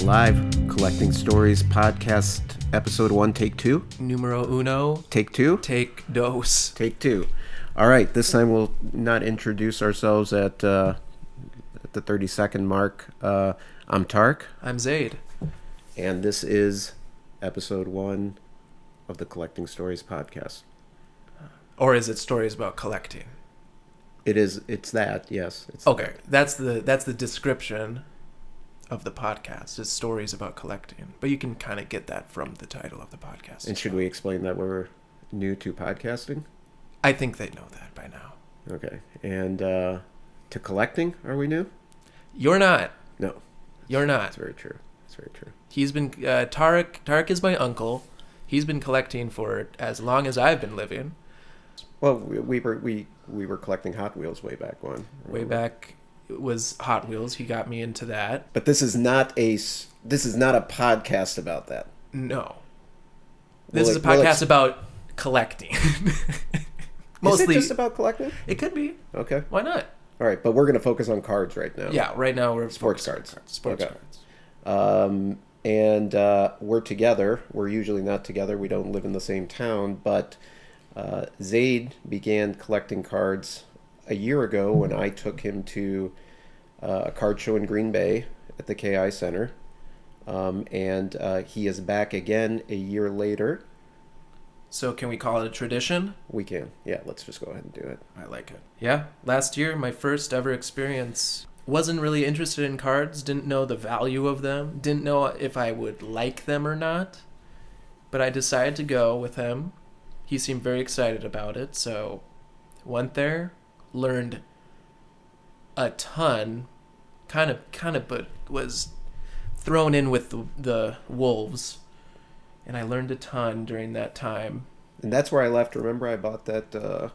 live. Collecting Stories podcast, episode 1, take 2. Numero uno. Take 2. Take dos. Take 2. All right, this time we'll not introduce ourselves at the 30-second mark. I'm Tark. I'm Zaid. And this is episode 1 of the Collecting Stories podcast. Or is it stories about collecting? It's that, yes. Okay, that's the description of the podcast, is stories about collecting. But you can kind of get that from the title of the podcast. And should we explain that we're new to podcasting? I think they know that by now. Okay. And to collecting, are we new? You're not. No. You're not. That's very true. That's very true. He's been Tarek is my uncle. He's been collecting for as long as I've been living. Well, we were collecting Hot Wheels way back when. Way back, it was Hot Wheels. He got me into that. But this is not a podcast about that. No. This is a podcast about collecting. Mostly. Is it just about collecting? It could be. Okay. Why not? All right, but we're going to focus on cards right now. Yeah, right now we're sports cards. Sports cards. And we're together. We're usually not together. We don't live in the same town, but Zaid began collecting cards a year ago when I took him to a card show in Green Bay at the KI Center. And he is back again a year later. So can we call it a tradition? We can. Yeah, let's just go ahead and do it. I like it. Yeah, last year, my first ever experience. Wasn't really interested in cards, didn't know the value of them, didn't know if I would like them or not. But I decided to go with him. He seemed very excited about it, so went there, learned a ton, kind of, but was thrown in with the wolves, and I learned a ton during that time. And that's where I left. Remember, I bought that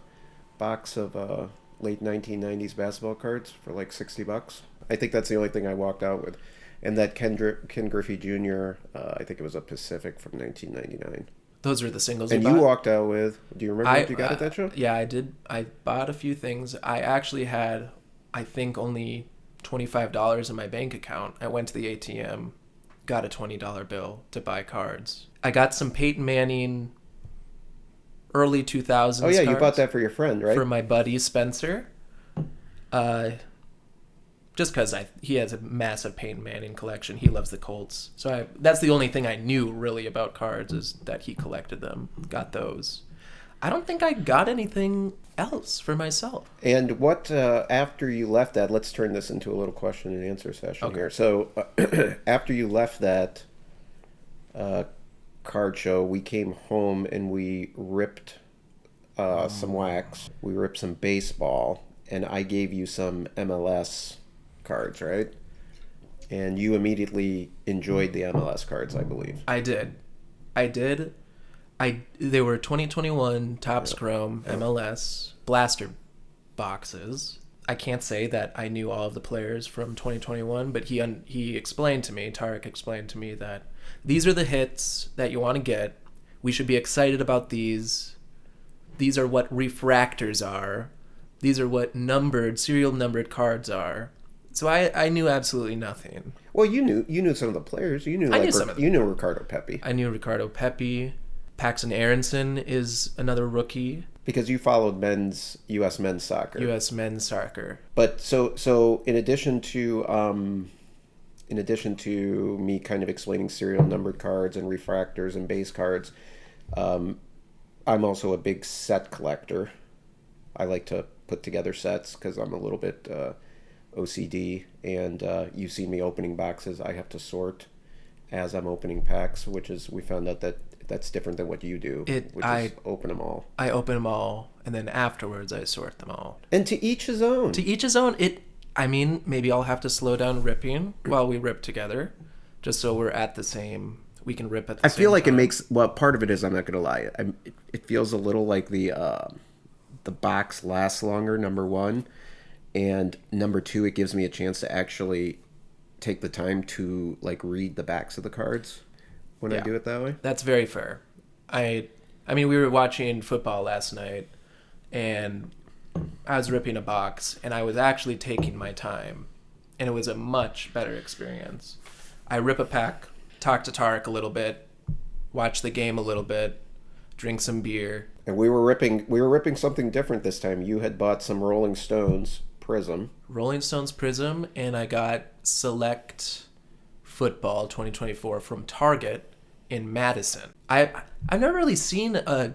box of late 1990s basketball cards for like $60. I think that's the only thing I walked out with. And that Ken Griffey Jr., I think it was a Pacific from 1999. Those were the singles and you walked out with. Do you remember what you got at that show? Yeah, I did. I bought a few things. I actually had, I think, only $25 in my bank account. I went to the ATM, got a $20 bill to buy cards. I got some Peyton Manning early 2000s. Oh, yeah, cards you bought that for your friend, right? For my buddy Spencer. Just because he has a massive Peyton Manning collection. He loves the Colts. So that's the only thing I knew really about cards, is that he collected them. Got those. I don't think I got anything else for myself. And what, after you left that, let's turn this into a little question and answer session here. So after you left that card show, we came home and we ripped some wax. We ripped some baseball, and I gave you some MLS cards, right? And you immediately enjoyed the MLS cards, I believe. I did. They were 2021 Topps Chrome MLS blaster boxes. I can't say that I knew all of the players from 2021, but he explained to me, Tarek explained to me, that these are the hits that you want to get. We should be excited about these. These are what refractors are. These are what serial numbered cards are. So I knew absolutely nothing. Well, you knew some of the players. You knew Ricardo Pepi. I knew Ricardo Pepi. Paxton Aronson is another rookie. Because you followed U.S. men's soccer. U.S. men's soccer. But so in addition to me kind of explaining serial numbered cards and refractors and base cards, I'm also a big set collector. I like to put together sets because I'm a little bit OCD, and you've seen me opening boxes. I have to sort as I'm opening packs, we found out that's different than what you do, is open them all. I open them all, and then afterwards I sort them all. And to each his own. To each his own. Maybe I'll have to slow down ripping while we rip together, just so we're at the same. We can rip at the same time. I feel like it makes. Well, part of it is, I'm not going to lie. It feels a little like the box lasts longer. Number one. And number two, it gives me a chance to actually take the time to read the backs of the cards when I do it that way. That's very fair. I mean, we were watching football last night, and I was ripping a box, and I was actually taking my time, and it was a much better experience. I rip a pack, talk to Tarek a little bit, watch the game a little bit, drink some beer. And we were ripping something different this time. You had bought some Rolling Stones Prism. Rolling Stones Prism, and I got Select Football 2024 from Target in Madison. I've never really seen a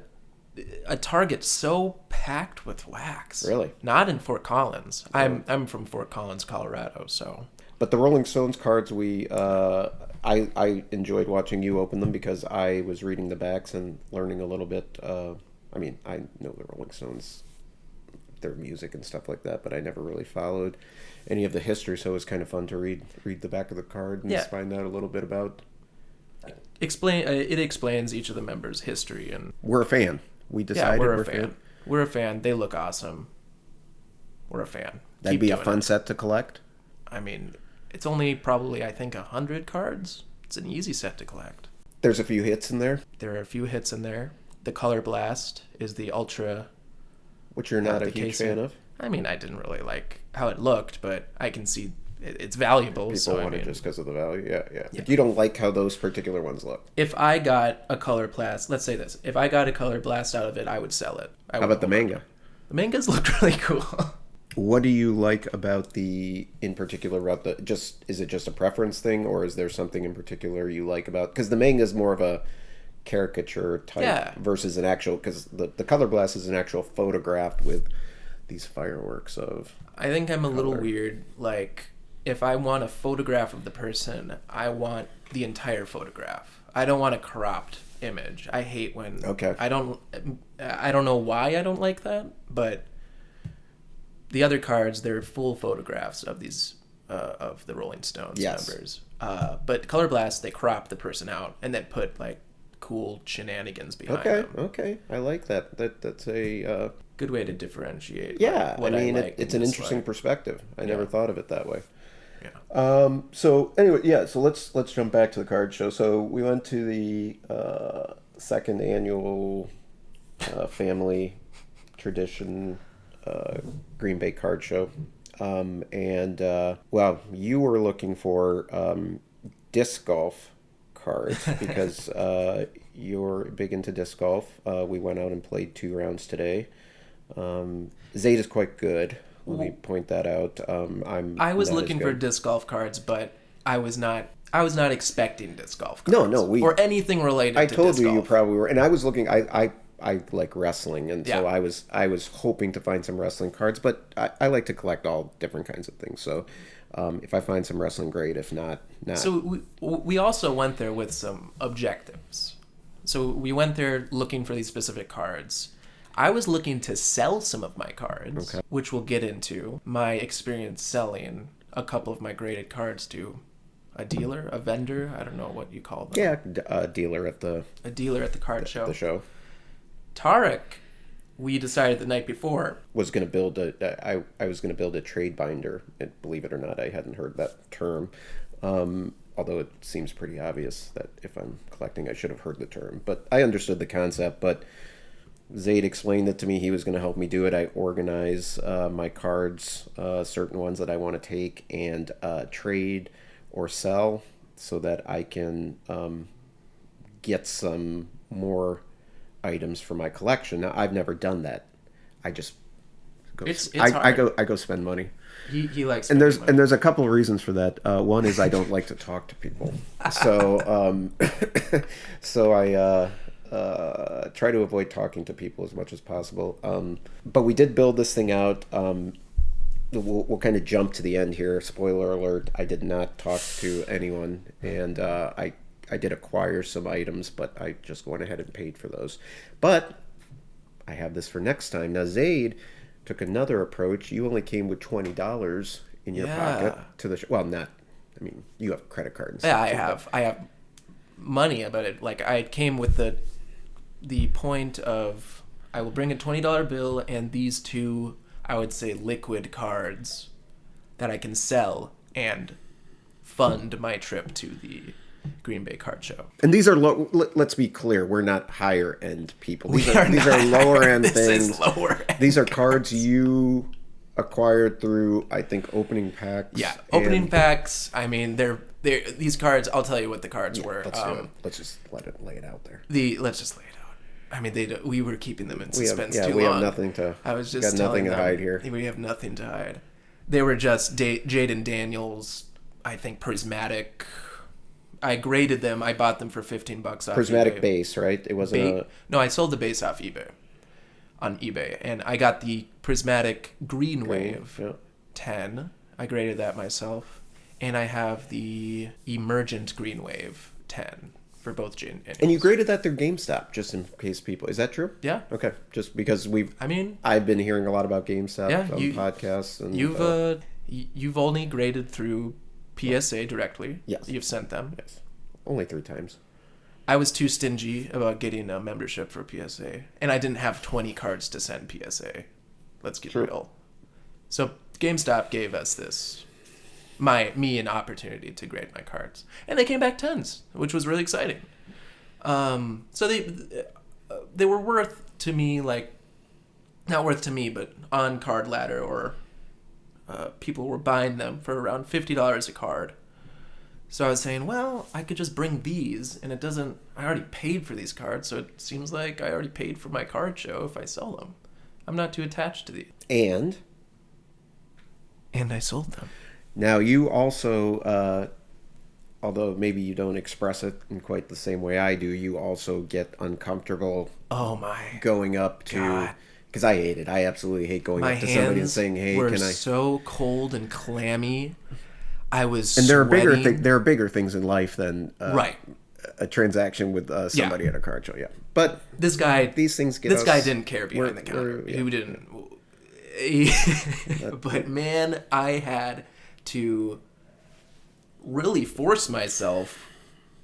Target so packed with wax. Really? Not in Fort Collins. I'm from Fort Collins, Colorado, so. But the Rolling Stones cards, I enjoyed watching you open them because I was reading the backs and learning a little bit. I mean, I know the Rolling Stones, their music and stuff like that, but I never really followed any of the history, so it was kind of fun to read the back of the card and just find out a little bit about. It explains each of the members' history, and we're a fan. We decided we're a fan. We're a fan. They look awesome. We're a fan. That'd be a fun set to collect. I mean, it's only probably, I think, 100 cards. It's an easy set to collect. There's a few hits in there. There are a few hits in there. The Color Blast is the Ultra. Which you're not a huge fan of? I mean, I didn't really like how it looked, but I can see it's valuable. People want it just because of the value. Yeah. But you don't like how those particular ones look. If I got a Color Blast, let's say this. If I got a Color Blast out of it, I would sell it. How about the manga? The mangas look really cool. What do you like about in particular about is it just a preference thing, or is there something in particular you like about, because the manga is more of a caricature type versus an actual, because the Color Blast is an actual photograph with these fireworks of I think I'm a little weird. Like, if I want a photograph of the person, I want the entire photograph. I don't want a cropped image. I hate when I don't know why I don't like that, but the other cards, they're full photographs of these of the Rolling Stones members. But Color Blast, they crop the person out and then put like cool shenanigans behind them. Okay, I like that. That's a good way to differentiate. Yeah, what I mean, like it's an interesting perspective. I never thought of it that way. Yeah. So anyway, so let's jump back to the card show. So we went to the second annual family tradition Green Bay card show, and you were looking for disc golf cards because you're big into disc golf. We went out and played 2 rounds today. Zayd is quite good. Let me point that out. I was looking for disc golf cards, but I was not expecting disc golf cards. No, or anything related. I to told disc you golf. you probably were, and I was looking. I like wrestling, and so Yeah. I was hoping to find some wrestling cards, but I like to collect all different kinds of things. So if I find some wrestling, great. If not. So we also went there with some objectives. So we went there looking for these specific cards. I was looking to sell some of my cards, which we'll get into. My experience selling a couple of my graded cards to a dealer, a vendor, I don't know what you call them. Yeah, a dealer at the card show. The show. Tarek, we decided the night before, was going to build I was going to build a trade binder, and believe it or not, I hadn't heard that term. Although it seems pretty obvious that if I'm collecting, I should have heard the term. But I understood the concept, but Zayd explained it to me. He was going to help me do it. I organize my cards, certain ones that I want to take and trade or sell so that I can get some more items for my collection. Now, I've never done that. I just go. I go spend money. He likes. And there's a couple of reasons for that. One is I don't like to talk to people, so so I try to avoid talking to people as much as possible. But we did build this thing out. We'll kind of jump to the end here. Spoiler alert: I did not talk to anyone, and I did acquire some items, but I just went ahead and paid for those. But I have this for next time. Now, Zayd took another approach. You only came with $20 in your pocket to the show. Well, not. I mean, you have a credit card and stuff. I have money about it. Like, I came with the point of I will bring a $20 bill and these 2, I would say, liquid cards that I can sell and fund my trip to the Green Bay card show. And these are let's be clear, we're not higher end people. These are lower end things. Is lower end these are cards you acquired through, I think, opening packs. Yeah, opening packs. I mean, they're These cards, I'll tell you what the cards were. Let's do it. Let's just lay it out there. Let's just lay it out. I mean, we were keeping them in suspense we too long. have nothing to. I was just got nothing telling to them, hide here. We have nothing to hide. They were just Jaden Daniels, I think, prismatic. I graded them. I bought them for $15 off Prismatic eBay. base, right? It wasn't No, I sold the base off eBay. On eBay, and I got the prismatic green wave 10. I graded that myself, and I have the emergent green wave 10 for both Jaden Daniels. And you graded that through GameStop, just in case people. Is that true? Yeah. Okay. Just because I've been hearing a lot about GameStop on podcasts. And, you've only graded through PSA directly. Yes. You've sent them. Yes. Only 3 times. I was too stingy about getting a membership for PSA, and I didn't have 20 cards to send PSA. Let's get real. So GameStop gave us me an opportunity to grade my cards, and they came back 10s, which was really exciting. So they were worth to me, like, not worth to me, but on Card Ladder or people were buying them for around $50 a card. So I was saying, well, I could just bring these, and I already paid for these cards, so it seems like I already paid for my card show if I sell them. I'm not too attached to these. And I sold them. Now, you also, although maybe you don't express it in quite the same way I do, you also get uncomfortable going up to... Because I hate it. I absolutely hate going up to somebody and saying, hey, can I... My hands were so cold and clammy. I was And sweating. there are bigger things in life than a transaction with somebody at a card show. Yeah, but these things get us... This guy didn't care behind the counter. He didn't. But man, I had to really force myself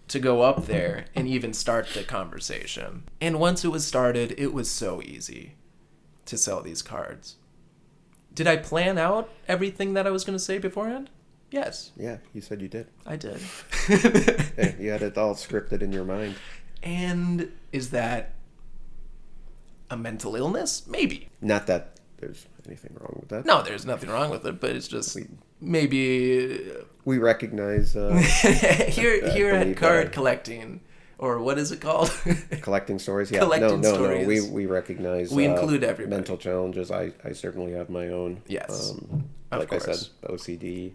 to go up there and even start the conversation. And once it was started, it was so easy to sell these cards. Did I plan out everything that I was going to say beforehand? Yes. Yeah, you said you did. I did. Hey, you had it all scripted in your mind. And is that a mental illness? Maybe. Not that there's anything wrong with that. No, there's nothing wrong with it, but it's just maybe... We recognize... here at Card Collecting, or what is it called? Collecting stories? Yeah. Collecting stories. No. We recognize... We include everybody. Mental challenges. I certainly have my own. Yes. Like I said, OCD.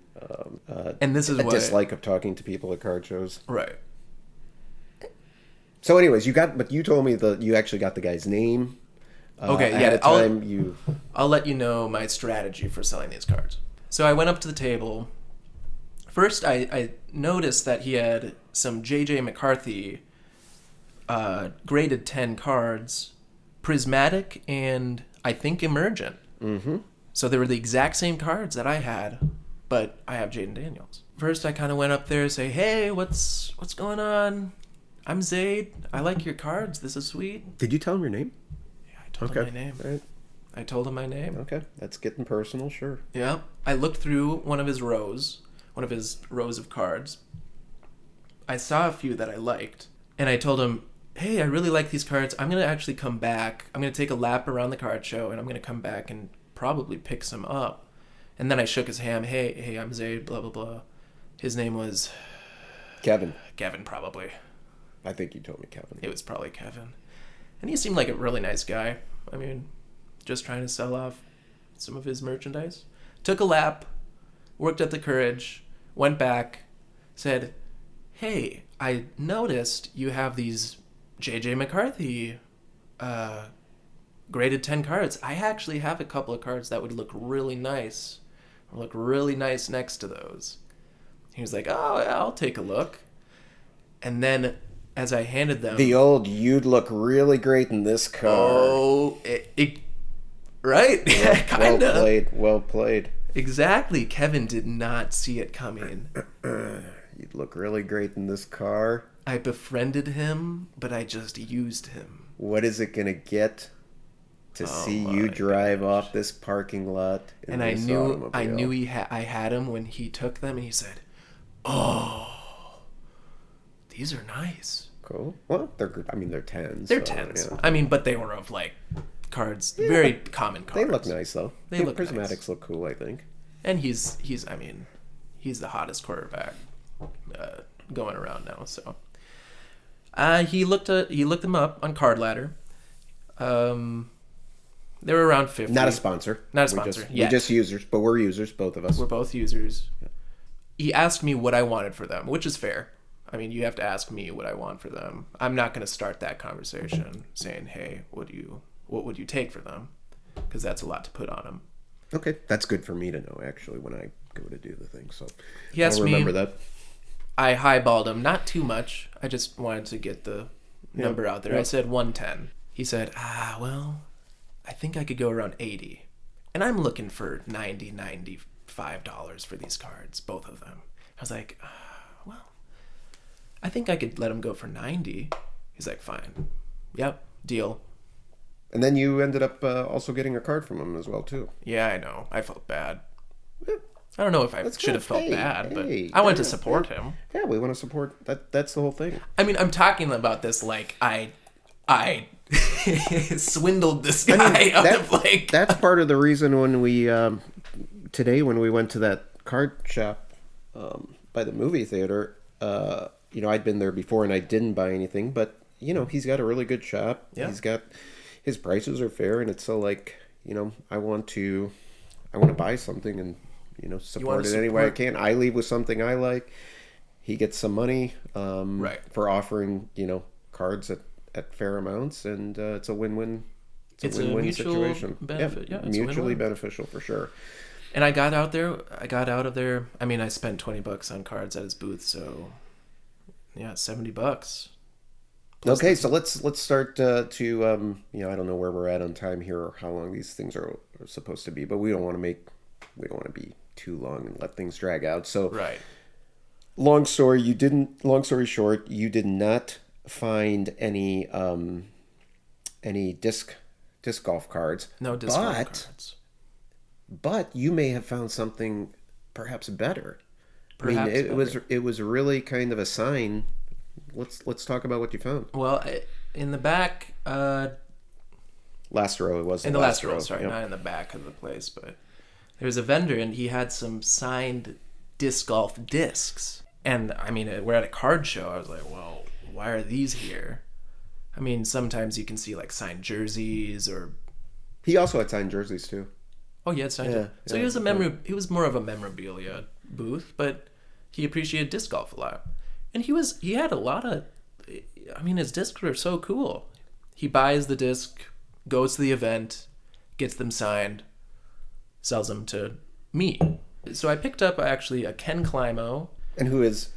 And this is a dislike of talking to people at card shows. Right. So anyways, you told me that you actually got the guy's name. Okay, ahead of time. I'll let you know my strategy for selling these cards. So I went up to the table. First, I noticed that he had some J.J. McCarthy graded 10 cards, prismatic and I think emergent. Mm-hmm. So they were the exact same cards that I had, but I have Jaden Daniels. First, I kind of went up there and say, hey, what's going on? I'm Zaid. I like your cards. This is sweet. Did you tell him your name? Yeah, I told him my name. All right. I told him my name. Okay, that's getting personal, sure. Yeah. I looked through one of his rows of cards. I saw a few that I liked, and I told him, hey, I really like these cards. I'm going to actually come back. I'm going to take a lap around the card show, and I'm going to come back and probably pick some up. And then I shook his hand. Hey, I'm Zaid, blah, blah, blah. His name was... Kevin, probably. I think you told me Kevin. It was probably Kevin. And he seemed like a really nice guy. I mean, just trying to sell off some of his merchandise. Took a lap, worked at the Courage, went back, said, hey, I noticed you have these J.J. McCarthy graded 10 cards. I actually have a couple of cards that would look really nice next to those. He was like, oh, yeah, I'll take a look. And then as I handed them... The old, you'd look really great in this card. Oh, right. Kind of. Well played. Exactly. Kevin did not see it coming. You'd look really great in this car. I befriended him, but I just used him. What is it going to get to see you drive off this parking lot in this automobile? I knew I had him when he took them, and he said, oh, these are nice. Cool. Well, they're 10s. They're 10s. Yeah. I mean, but they were of like cards, very common cards. They look nice though. They look prismatics nice. Look cool, I think. And he's the hottest quarterback going around now. So he looked them up on Card Ladder. They were around 50. Not a sponsor. Not a sponsor. We're just users, but we're users, both of us. We're both users. Yeah. He asked me what I wanted for them, which is fair. I mean, you have to ask me what I want for them. I'm not going to start that conversation saying, "Hey, what would you take for them?" Because that's a lot to put on them. Okay, that's good for me to know actually when I go to do the thing. So he asked I'll remember that. I highballed him, not too much. I just wanted to get the number out there. I said 110. He said, well, I think I could go around 80. And I'm looking for $90, $95 for these cards, both of them. I was like, well, I think I could let him go for 90. He's like, fine. Yep, deal. And then you ended up also getting a card from him as well, too. Yeah, I know. I felt bad. I don't know if I should have felt bad, but I wanted to support him. Yeah, we want to support. That's the whole thing. I mean, I'm talking about this like I swindled this guy out of like... That's part of the reason when we today when we went to that card shop by the movie theater, I'd been there before and I didn't buy anything, but he's got a really good shop. Yeah. He's got his prices are fair, and it's so like I want to buy something and support it any way I can. I leave with something I like. He gets some money for offering cards at fair amounts, and it's a win-win. It's a win-win situation. Benefit. Yeah, it's mutually beneficial for sure. And I got out of there. I mean, I spent $20 on cards at his booth, so yeah, $70. Okay, so let's start to I don't know where we're at on time here or how long these things are supposed to be, but we don't want to be too long and let things drag out. So right. Long story short, you did not find any disc golf cards. No disc golf cards. But you may have found something perhaps better. Perhaps it was really kind of a sign. Let's talk about what you found. Well, in the back, last row. It was in the last row. Sorry, not in the back of the place, but there was a vendor and he had some signed disc golf discs. And I mean, we're at a card show. I was like, well, why are these here? I mean, sometimes you can see like signed jerseys or. He also had signed jerseys too. Oh, he had signed. Yeah, so he was He was more of a memorabilia booth, but he appreciated disc golf a lot. And he had a lot of, I mean, his discs were so cool. He buys the disc, goes to the event, gets them signed, sells them to me. So I picked up actually a Ken Climo. And who is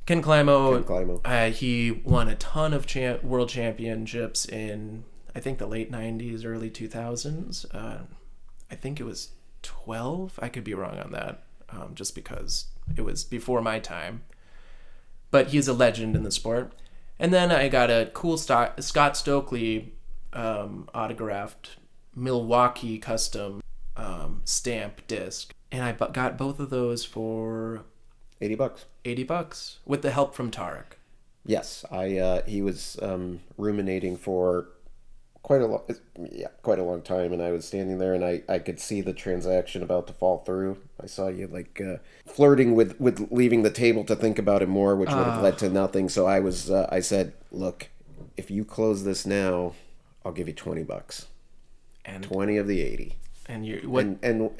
Ken Climo? Ken Climo. He won a ton of world championships in, I think, the late 90s, early 2000s. I think it was 12. I could be wrong on that, just because it was before my time. But he's a legend in the sport. And then I got a cool Scott Stokely autographed Milwaukee custom stamp disc. And I got both of those for $80. $80 with the help from Tarek. Yes, he was ruminating for quite a long time, and I was standing there, and I could see the transaction about to fall through. I saw you flirting with leaving the table to think about it more, which would have led to nothing. So I said, look, if you close this now, I'll give you $20, and 20 of the 80. And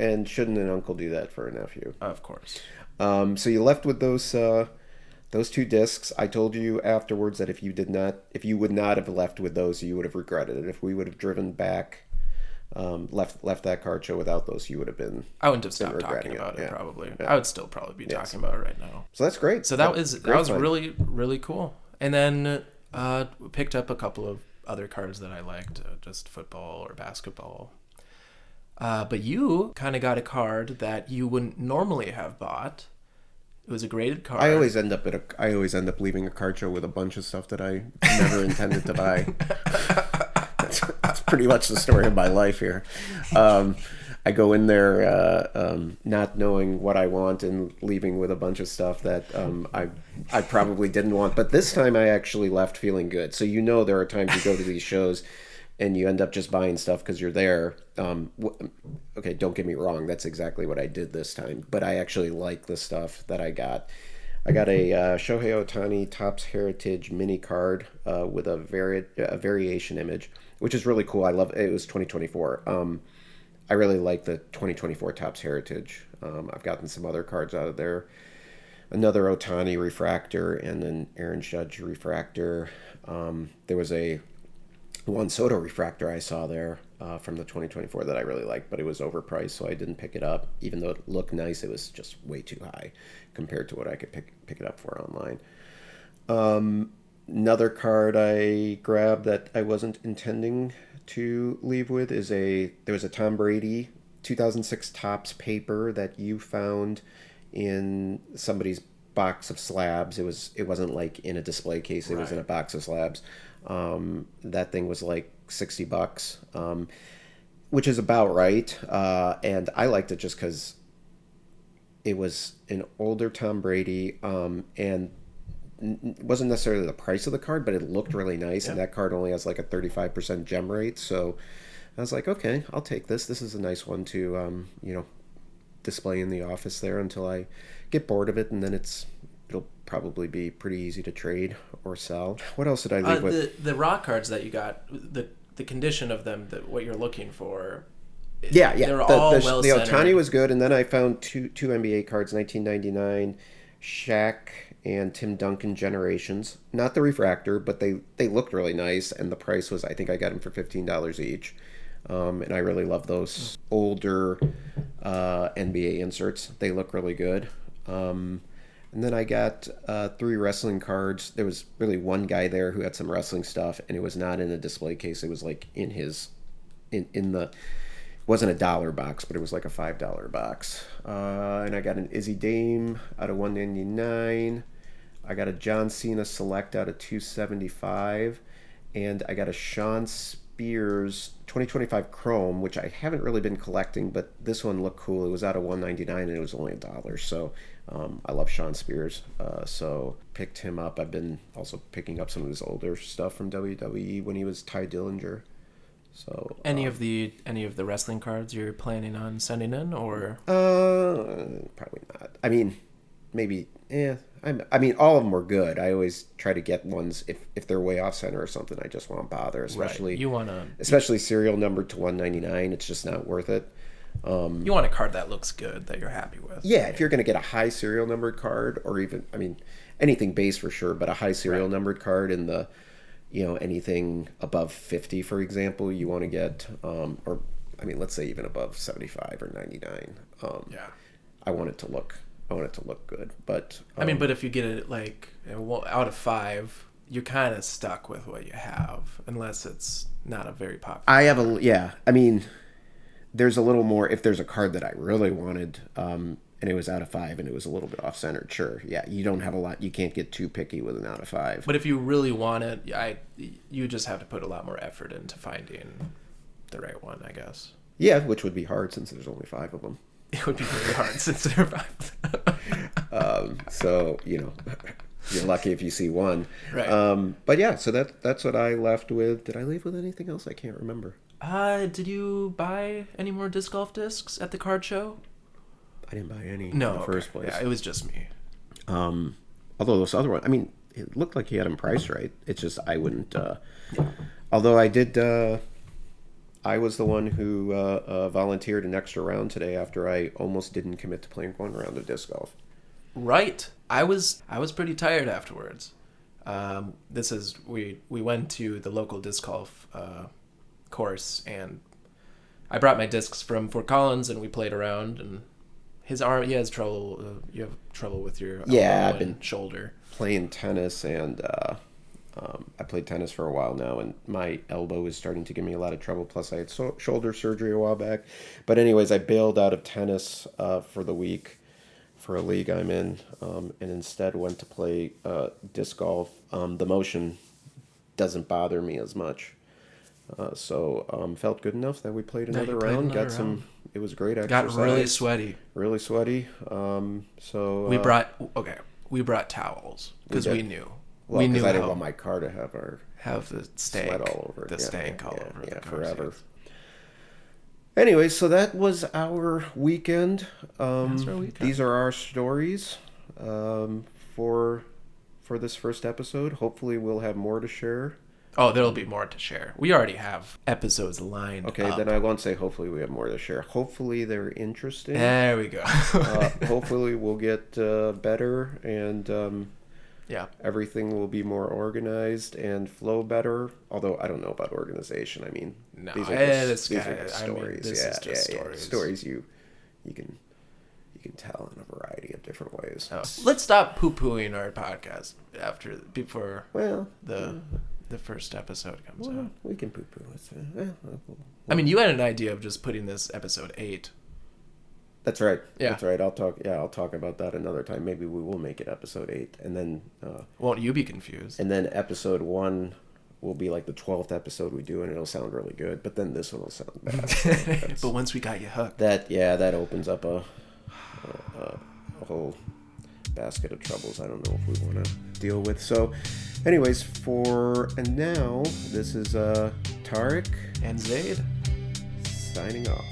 and shouldn't an uncle do that for a nephew? Of course. So you left with those two discs. I told you afterwards that if you would not have left with those, you would have regretted it. If we would have driven back, left that card show without those, you would have been. I wouldn't have stopped talking about it. Probably. Yeah. I would still probably be talking about it right now. So that's great. So that was really, really cool. And then picked up a couple of other cards that I liked, just football or basketball. But you kind of got a card that you wouldn't normally have bought. It was a graded card. I always end up leaving a card show with a bunch of stuff that I never intended to buy. That's pretty much the story of my life here. I go in there not knowing what I want and leaving with a bunch of stuff that I probably didn't want. But this time I actually left feeling good. So there are times you go to these shows and you end up just buying stuff because you're there. Okay, don't get me wrong. That's exactly what I did this time. But I actually like the stuff that I got. I got a Shohei Ohtani Topps Heritage mini card with a variation image, which is really cool. I love it. It was 2024. I really like the 2024 Topps Heritage. I've gotten some other cards out of there. Another Ohtani refractor and an Aaron Judge refractor. There was a Juan Soto refractor I saw there from the 2024 that I really liked, but it was overpriced, so I didn't pick it up. Even though it looked nice, it was just way too high compared to what I could pick it up for online. Another card I grabbed that I wasn't intending to leave with is there was a Tom Brady 2006 Topps paper that you found in somebody's box of slabs. It wasn't like in a display case. It was in a box of slabs. That thing was like $60, which is about right. And I liked it just because it was an older Tom Brady, and it wasn't necessarily the price of the card, but it looked really nice. Yep. And that card only has like a 35% gem rate. So I was like, okay, I'll take this. This is a nice one to, display in the office there until I get bored of it, and then it'll probably be pretty easy to trade or sell. What else did I leave with? The raw cards that you got, the condition of them, what you're looking for. Yeah. They're all well The Ohtani was good, and then I found two NBA cards, 1999, Shaq and Tim Duncan Generations. Not the refractor, but they looked really nice, and the price was, I think I got them for $15 each. And I really love those older NBA inserts. They look really good. And then I got 3 wrestling cards. There was really one guy there who had some wrestling stuff, and it was not in a display case. It was like in the wasn't a dollar box, but it was like a $5 box. And I got an Izzy Dame out of 199. I got a John Cena Select out of 275, and I got a Sean Spears 2025 Chrome, which I haven't really been collecting, but this one looked cool. It was out of 199 and it was only $1. So I love Sean Spears, so picked him up. I've been also picking up some of his older stuff from WWE when he was Ty Dillinger. So any of the wrestling cards you're planning on sending in, or probably not. I mean, maybe I mean, all of them were good. I always try to get ones if they're way off center or something. I just won't bother, especially especially serial numbered to 199. It's just not worth it. You want a card that looks good, that you're happy with. Yeah, if you're going to get a high serial numbered card, or even, I mean, anything base for sure, but a high serial numbered card in the, anything above 50, for example, you want to get, or I mean, let's say even above 75 or 99. I want it to look good, but I mean, but if you get it like out of 5, you're kind of stuck with what you have, unless it's not a very popular. I mean, there's a little more if there's a card that I really wanted, and it was out of 5 and it was a little bit off centered. Sure, yeah, you don't have a lot. You can't get too picky with an out of 5. But if you really want it, you just have to put a lot more effort into finding the right one, I guess. Yeah, which would be hard since there's only 5 of them. It would be very hard since there are 5. So you're lucky if you see one. Right. But yeah, so that's what I left with. Did I leave with anything else? I can't remember. Did you buy any more disc golf discs at the card show? I didn't buy any in the first place. Yeah, it was just me. Although this other one, I mean, it looked like he had them priced right. It's just I wouldn't. Although I did. I was the one who volunteered an extra round today after I almost didn't commit to playing one round of disc golf. Right. I was pretty tired afterwards. We went to the local disc golf course, and I brought my discs from Fort Collins, and we played around, and his arm, he has trouble. You have trouble with your elbow I've been shoulder. Playing tennis, and I played tennis for a while now, and my elbow is starting to give me a lot of trouble. Plus, I had shoulder surgery a while back. But anyways, I bailed out of tennis for the week for a league I'm in, and instead went to play disc golf. The motion doesn't bother me as much. So felt good enough that we played another round. It was great exercise. Got really sweaty. Really sweaty. So we brought towels because we knew. Well, because I didn't want my car to have the stank, sweat all over it. The stank all over the forever. Anyway, so that was our weekend. That's our weekend. These are our stories for this first episode. Hopefully, we'll have more to share. Oh, there'll be more to share. We already have episodes lined up. Okay, then I won't say hopefully we have more to share. Hopefully they're interesting. There we go. Hopefully we'll get better, and yeah, everything will be more organized and flow better. Although I don't know about organization. I mean, no, these are just stories. This is just stories. Stories you can tell in a variety of different ways. Oh. Let's stop poo-pooing our podcast before the first episode comes out. We can poo-poo. I mean, you had an idea of just putting this episode 8. That's right. Yeah. That's right. I'll talk about that another time. Maybe we will make it episode 8, and then won't you be confused? And then episode 1 will be like the 12th episode we do, and it'll sound really good. But then this one will sound bad. But once we got you hooked, that opens up a whole basket of troubles I don't know if we want to deal with. So, anyways, and now this is Tarek and Zaid signing off.